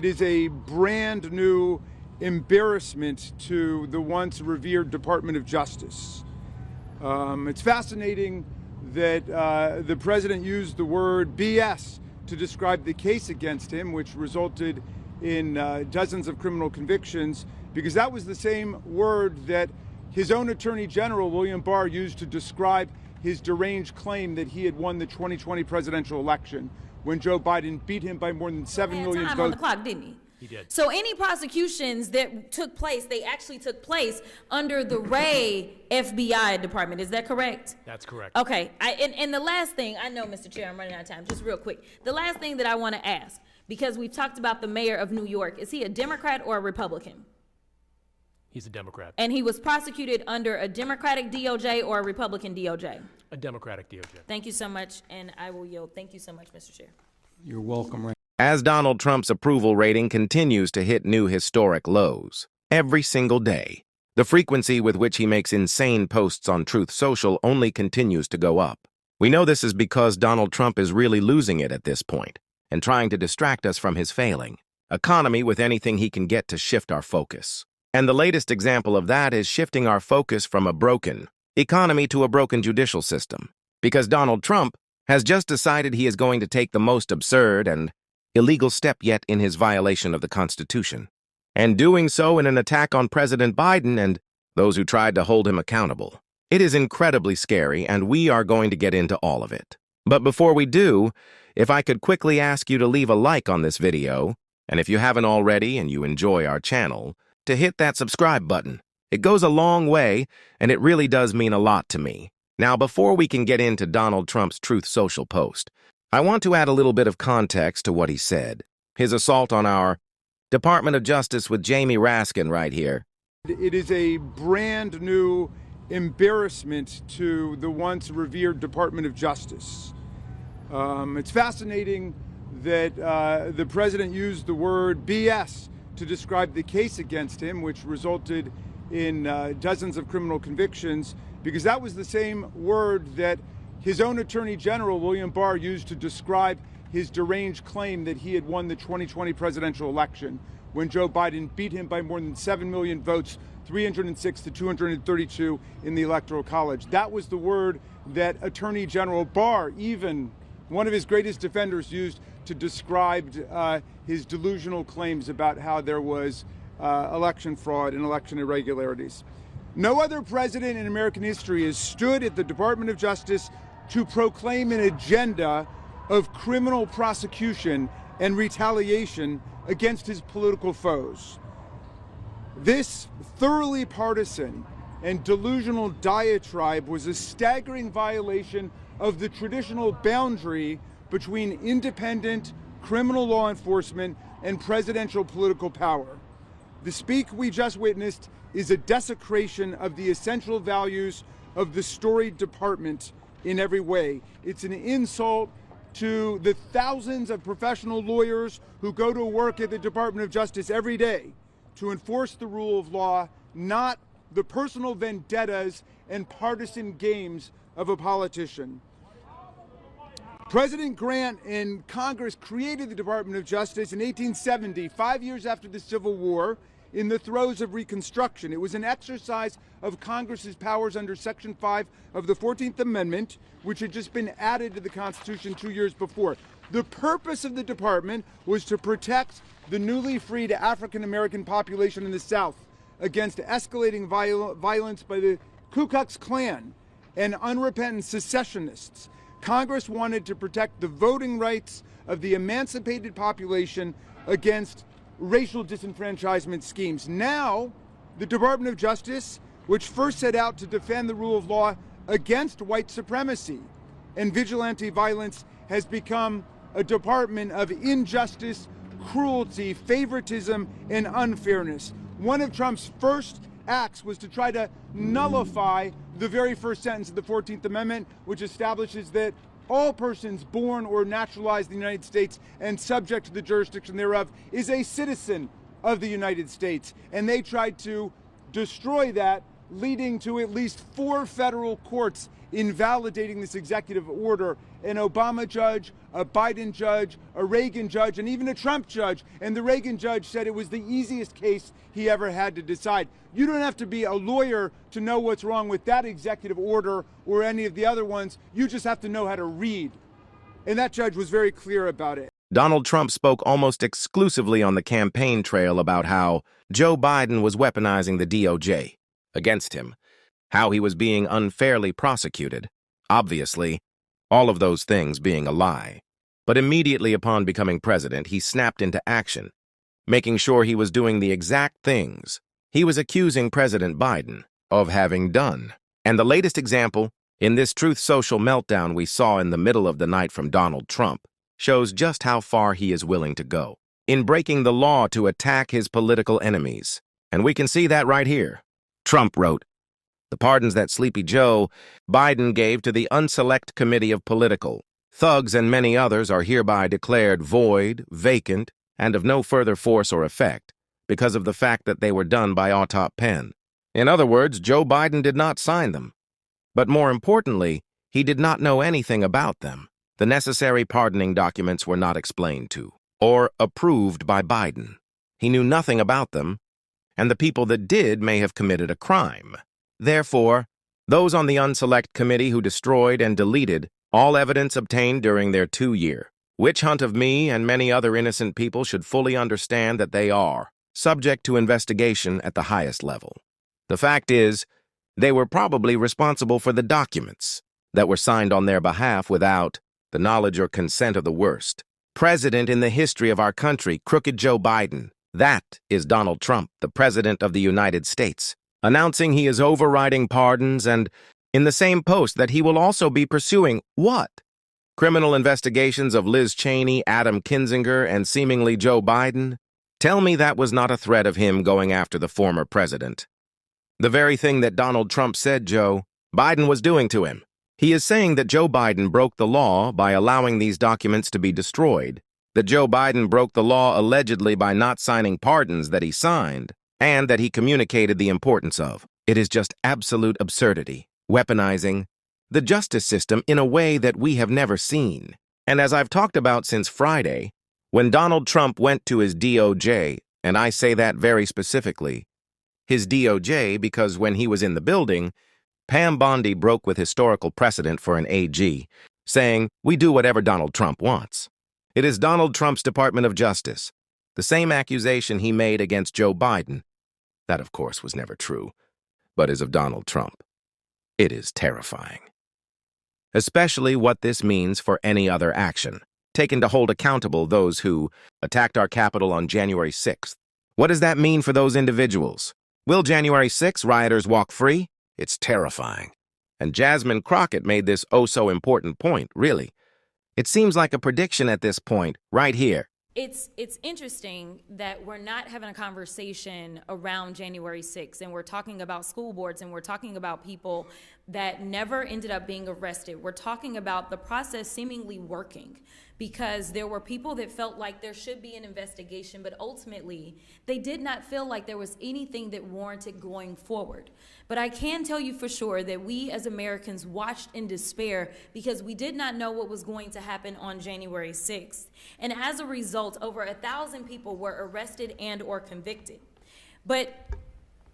It is a brand new embarrassment to the once revered Department of Justice. It's fascinating that the president used the word BS to describe the case against him, which resulted in dozens of criminal convictions, because that was the same word that his own Attorney General, William Barr, used to describe his deranged claim that he had won the 2020 presidential election when Joe Biden beat him by more than 7 million votes. On the clock, didn't he? He did. So any prosecutions that took place, they actually took place under the Wray FBI department. Is that correct? That's correct. Okay. And the last thing, I know, Mr. Chair, I'm running out of time, just real quick. The last thing that I want to ask, because we've talked about the mayor of New York, is he a Democrat or a Republican? He's a Democrat. And he was prosecuted under a Democratic DOJ or a Republican DOJ? A Democratic DOJ. Thank you so much, and I will yield. Thank you so much, Mr. Chair. You're welcome. As Donald Trump's approval rating continues to hit new historic lows every single day, the frequency with which he makes insane posts on Truth Social only continues to go up. We know this is because Donald Trump is really losing it at this point and trying to distract us from his failing economy with anything he can get to shift our focus. And the latest example of that is shifting our focus from a broken economy to a broken judicial system, because Donald Trump has just decided he is going to take the most absurd and illegal step yet in his violation of the Constitution, and doing so in an attack on President Biden and those who tried to hold him accountable. It is incredibly scary, and we are going to get into all of it. But before we do, if I could quickly ask you to leave a like on this video, and if you haven't already and you enjoy our channel, to hit that subscribe button. It goes a long way, and it really does mean a lot to me. Now, before we can get into Donald Trump's Truth Social post, I want to add a little bit of context to what he said. His assault on our Department of Justice with Jamie Raskin right here. It is a brand new embarrassment to the once revered Department of Justice. It's fascinating that the president used the word BS to describe the case against him, which resulted in dozens of criminal convictions, because that was the same word that his own Attorney General, William Barr, used to describe his deranged claim that he had won the 2020 presidential election when Joe Biden beat him by more than 7 million votes, 306 to 232 in the Electoral College. That was the word that Attorney General Barr, even one of his greatest defenders, used to describe his delusional claims about how there was election fraud and election irregularities. No other president in American history has stood at the Department of Justice to proclaim an agenda of criminal prosecution and retaliation against his political foes. This thoroughly partisan and delusional diatribe was a staggering violation of the traditional boundary between independent criminal law enforcement and presidential political power. The speak we just witnessed is a desecration of the essential values of the storied department in every way. It's an insult to the thousands of professional lawyers who go to work at the Department of Justice every day to enforce the rule of law, not the personal vendettas and partisan games of a politician. President Grant and Congress created the Department of Justice in 1870, 5 years after the Civil War, in the throes of Reconstruction. It was an exercise of Congress's powers under Section 5 of the 14th Amendment, which had just been added to the Constitution 2 years before. The purpose of the department was to protect the newly freed African American population in the South against escalating violence by the Ku Klux Klan and unrepentant secessionists. Congress wanted to protect the voting rights of the emancipated population against racial disenfranchisement schemes. Now, the Department of Justice, which first set out to defend the rule of law against white supremacy and vigilante violence, has become a department of injustice, cruelty, favoritism, and unfairness. One of Trump's first acts was to try to nullify the very first sentence of the 14th Amendment, which establishes that all persons born or naturalized in the United States and subject to the jurisdiction thereof is a citizen of the United States. And they tried to destroy that, leading to at least 4 federal courts invalidating this executive order. An Obama judge, a Biden judge, a Reagan judge, and even a Trump judge. And the Reagan judge said it was the easiest case he ever had to decide. You don't have to be a lawyer to know what's wrong with that executive order or any of the other ones. You just have to know how to read. And that judge was very clear about it. Donald Trump spoke almost exclusively on the campaign trail about how Joe Biden was weaponizing the DOJ against him, how he was being unfairly prosecuted, obviously, all of those things being a lie. But immediately upon becoming president, he snapped into action, making sure he was doing the exact things he was accusing President Biden of having done. And the latest example, in this Truth Social meltdown we saw in the middle of the night from Donald Trump, shows just how far he is willing to go in breaking the law to attack his political enemies. And we can see that right here. Trump wrote, "The pardons that Sleepy Joe Biden gave to the unselect committee of political thugs and many others are hereby declared void, vacant, and of no further force or effect because of the fact that they were done by autop pen." In other words, Joe Biden did not sign them. But more importantly, he did not know anything about them. The necessary pardoning documents were not explained to or approved by Biden. He knew nothing about them, and the people that did may have committed a crime. Therefore, those on the unselect committee who destroyed and deleted all evidence obtained during their 2-year witch hunt of me and many other innocent people should fully understand that they are subject to investigation at the highest level. The fact is, they were probably responsible for the documents that were signed on their behalf without the knowledge or consent of the worst president in the history of our country, crooked Joe Biden. That is Donald Trump, the President of the United States, announcing he is overriding pardons and, in the same post, that he will also be pursuing what? Criminal investigations of Liz Cheney, Adam Kinzinger, and seemingly Joe Biden? Tell me that was not a threat of him going after the former president. The very thing that Donald Trump said Joe Biden was doing to him. He is saying that Joe Biden broke the law by allowing these documents to be destroyed, that Joe Biden broke the law allegedly by not signing pardons that he signed, and that he communicated the importance of. It is just absolute absurdity, weaponizing the justice system in a way that we have never seen. And as I've talked about since Friday, when Donald Trump went to his DOJ, and I say that very specifically, his DOJ because when he was in the building, Pam Bondi broke with historical precedent for an AG, saying, "We do whatever Donald Trump wants." It is Donald Trump's Department of Justice, the same accusation he made against Joe Biden. That, of course, was never true, but is of Donald Trump. It is terrifying. Especially what this means for any other action, taken to hold accountable those who attacked our Capitol on January 6th. What does that mean for those individuals? Will January 6th rioters walk free? It's terrifying. And Jasmine Crockett made this oh-so-important point, really. It seems like a prediction at this point, right here. It's interesting that we're not having a conversation around January 6th, and we're talking about school boards, and we're talking about people that never ended up being arrested. We're talking about the process seemingly working because there were people that felt like there should be an investigation, but ultimately they did not feel like there was anything that warranted going forward. But I can tell you for sure that we as Americans watched in despair because we did not know what was going to happen on January 6th. And as a result, over 1,000 people were arrested and or convicted. But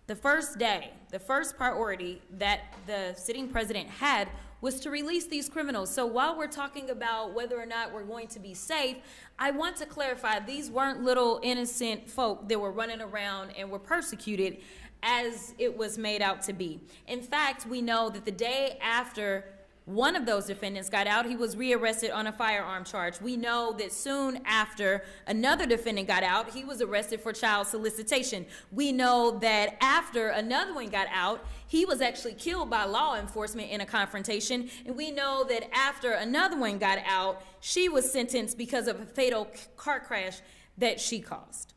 the first day, the first priority that the sitting president had was to release these criminals. So while we're talking about whether or not we're going to be safe, I want to clarify these weren't little innocent folk that were running around and were persecuted as it was made out to be. In fact, we know that the day after one of those defendants got out, he was rearrested on a firearm charge. We know that soon after another defendant got out, he was arrested for child solicitation. We know that after another one got out, he was actually killed by law enforcement in a confrontation. And we know that after another one got out, she was sentenced because of a fatal car crash that she caused.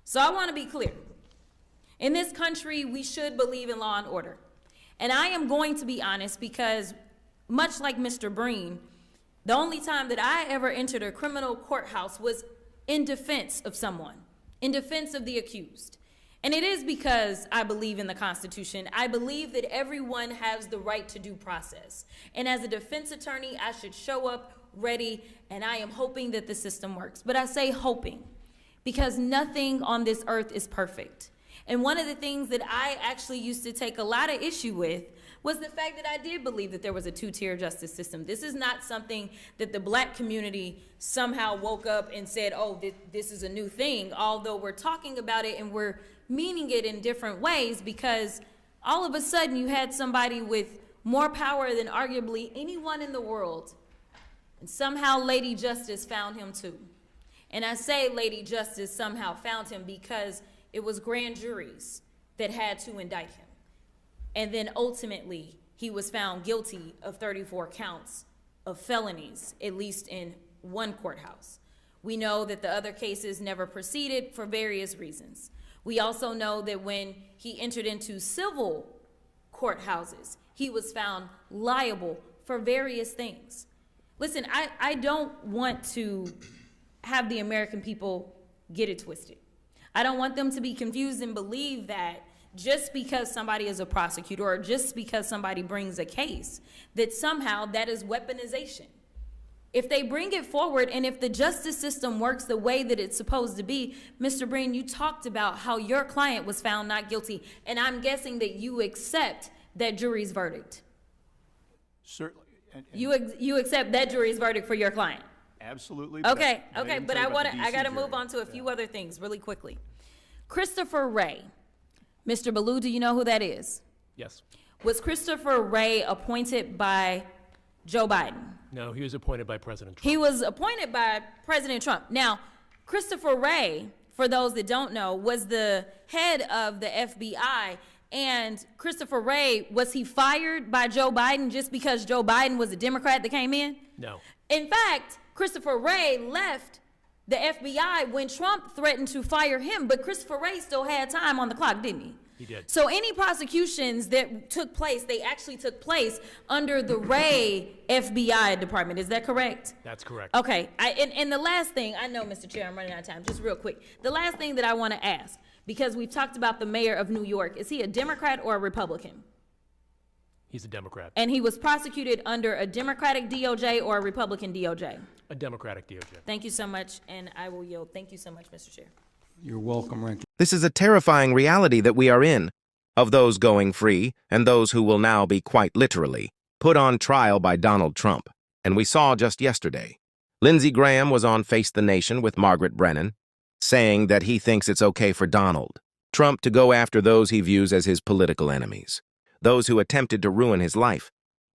So I want to be clear. In this country, we should believe in law and order. And I am going to be honest because much like Mr. Breen, the only time that I ever entered a criminal courthouse was in defense of someone, in defense of the accused. And it is because I believe in the Constitution. I believe that everyone has the right to due process. And as a defense attorney, I should show up ready, and I am hoping that the system works. But I say hoping because nothing on this earth is perfect. And one of the things that I actually used to take a lot of issue with was the fact that I did believe that there was a two-tier justice system. This is not something that the black community somehow woke up and said, oh, this is a new thing, although we're talking about it and we're meaning it in different ways, because all of a sudden you had somebody with more power than arguably anyone in the world, and somehow Lady Justice found him too. And I say Lady Justice somehow found him because it was grand juries that had to indict him. And then ultimately, he was found guilty of 34 counts of felonies, at least in one courthouse. We know that the other cases never proceeded for various reasons. We also know that when he entered into civil courthouses, he was found liable for various things. Listen, I don't want to have the American people get it twisted. I don't want them to be confused and believe that just because somebody is a prosecutor or just because somebody brings a case, that somehow that is weaponization. If they bring it forward and if the justice system works the way that it's supposed to be, Mr. Breen, you talked about how your client was found not guilty, and I'm guessing that you accept that jury's verdict. Certainly. You accept that jury's verdict for your client? Absolutely. Okay, but I got to move on to a few other things really quickly. Christopher Wray. Mr. Ballou, do you know who that is? Yes. Was Christopher Wray appointed by Joe Biden? No, he was appointed by President Trump. He was appointed by President Trump. Now, Christopher Wray, for those that don't know, was the head of the FBI. And Christopher Wray, was he fired by Joe Biden just because Joe Biden was a Democrat that came in? No. In fact, Christopher Wray left the FBI when Trump threatened to fire him, but Christopher Wray still had time on the clock, didn't he? He did. So any prosecutions that took place, they actually took place under the Wray FBI department. Is that correct? That's correct. Okay. And the last thing, I know, Mr. Chair, I'm running out of time, just real quick. The last thing that I want to ask, because we've talked about the mayor of New York, is he a Democrat or a Republican? He's a Democrat. And he was prosecuted under a Democratic DOJ or a Republican DOJ? A Democratic DOJ. Thank you so much, and I will yield. Thank you so much, Mr. Chair. You're welcome, Ranking. This is a terrifying reality that we are in, of those going free and those who will now be quite literally put on trial by Donald Trump. And we saw just yesterday, Lindsey Graham was on Face the Nation with Margaret Brennan, saying that he thinks it's okay for Donald Trump to go after those he views as his political enemies, those who attempted to ruin his life.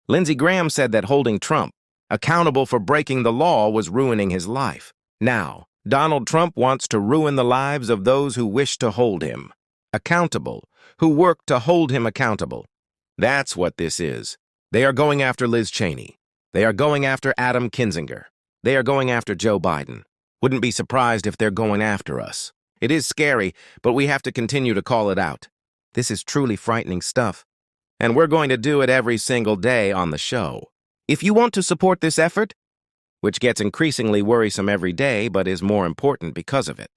Lindsey Graham said that holding Trump accountable for breaking the law was ruining his life. Now, Donald Trump wants to ruin the lives of those who wish to hold him accountable, who work to hold him accountable. That's what this is. They are going after Liz Cheney. They are going after Adam Kinzinger. They are going after Joe Biden. Wouldn't be surprised if they're going after us. It is scary, but we have to continue to call it out. This is truly frightening stuff. And we're going to do it every single day on the show. If you want to support this effort, which gets increasingly worrisome every day but is more important because of it,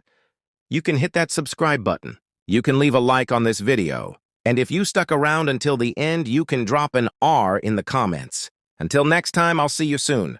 you can hit that subscribe button. You can leave a like on this video. And if you stuck around until the end, you can drop an R in the comments. Until next time, I'll see you soon.